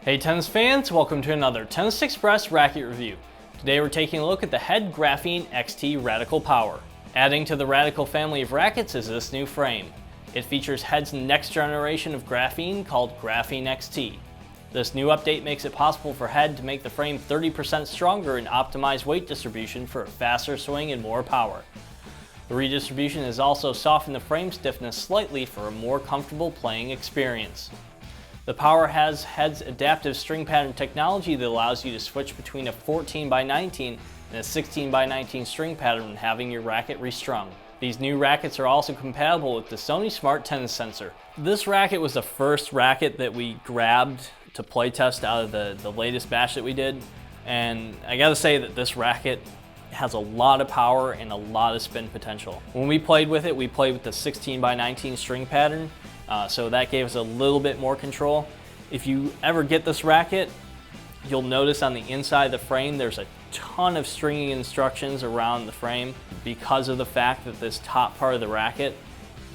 Hey tennis fans, welcome to another Tennis Express racket review. Today we're taking a look at the Head Graphene XT Radical Power. Adding to the Radical family of rackets is this new frame. It features Head's next generation of graphene called Graphene XT. This new update makes it possible for Head to make the frame 30% stronger and optimize weight distribution for a faster swing and more power. The redistribution has also softened the frame stiffness slightly for a more comfortable playing experience. The Power has Head's adaptive string pattern technology that allows you to switch between a 14x19 and a 16x19 string pattern when having your racket restrung. These new rackets are also compatible with the Sony Smart Tennis Sensor. This racket was the first racket that we grabbed to play test out of the latest batch that we did, and I gotta say that this racket has a lot of power and a lot of spin potential. When we played with it, we played with the 16x19 string pattern, so that gave us a little bit more control. If you ever get this racket, you'll notice on the inside of the frame there's a ton of stringing instructions around the frame. Because of the fact that this top part of the racket,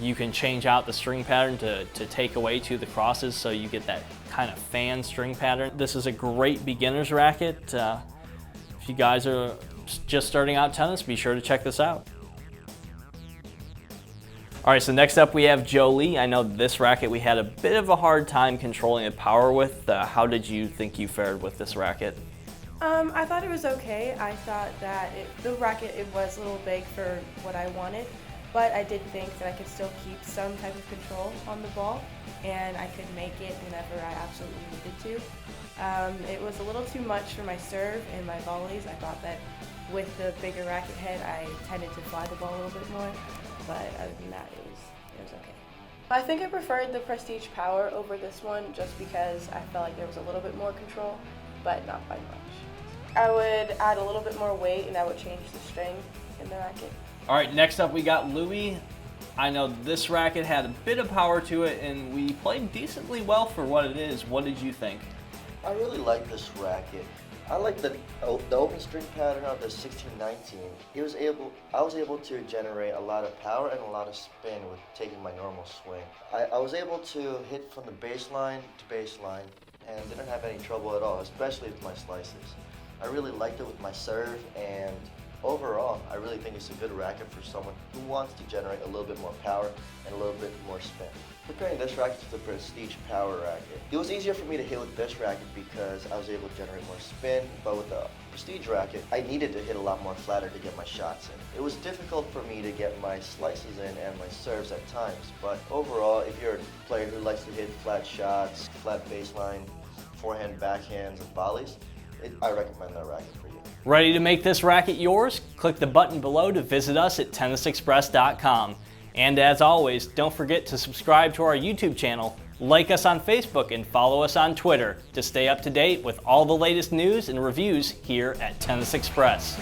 you can change out the string pattern to take away to the crosses, so you get that kind of fan string pattern. This is a great beginner's racket. If you guys are just starting out tennis, be sure to check this out. All right, so next up we have Jolie. I know this racket we had a bit of a hard time controlling the power with. How did you think you fared with this racket? I thought it was okay. I thought that the racket was a little big for what I wanted, but I did think that I could still keep some type of control on the ball, and I could make it whenever I absolutely needed to. It was a little too much for my serve and my volleys. I thought that with the bigger racket head, I tended to fly the ball a little bit more, but other than that, it was okay. I think I preferred the Prestige Power over this one just because I felt like there was a little bit more control, but not by much. I would add a little bit more weight and I would change the string in the racket. All right, next up we got Louie. I know this racket had a bit of power to it and we played decently well for what it is. What did you think? I really like this racket. I like the open string pattern of the 1619. I was able to generate a lot of power and a lot of spin with taking my normal swing. I was able to hit from the baseline to baseline and didn't have any trouble at all, especially with my slices. I really liked it with my serve, and overall, I really think it's a good racket for someone who wants to generate a little bit more power and a little bit more spin. Comparing this racket to the Prestige Power racket, it was easier for me to hit with this racket because I was able to generate more spin, but with the Prestige racket, I needed to hit a lot more flatter to get my shots in. It was difficult for me to get my slices in and my serves at times, but overall, if you're a player who likes to hit flat shots, flat baseline, forehand, backhands, and volleys, I recommend that racket for you. Ready to make this racket yours? Click the button below to visit us at tennisexpress.com. And as always, don't forget to subscribe to our YouTube channel, like us on Facebook, and follow us on Twitter to stay up to date with all the latest news and reviews here at Tennis Express.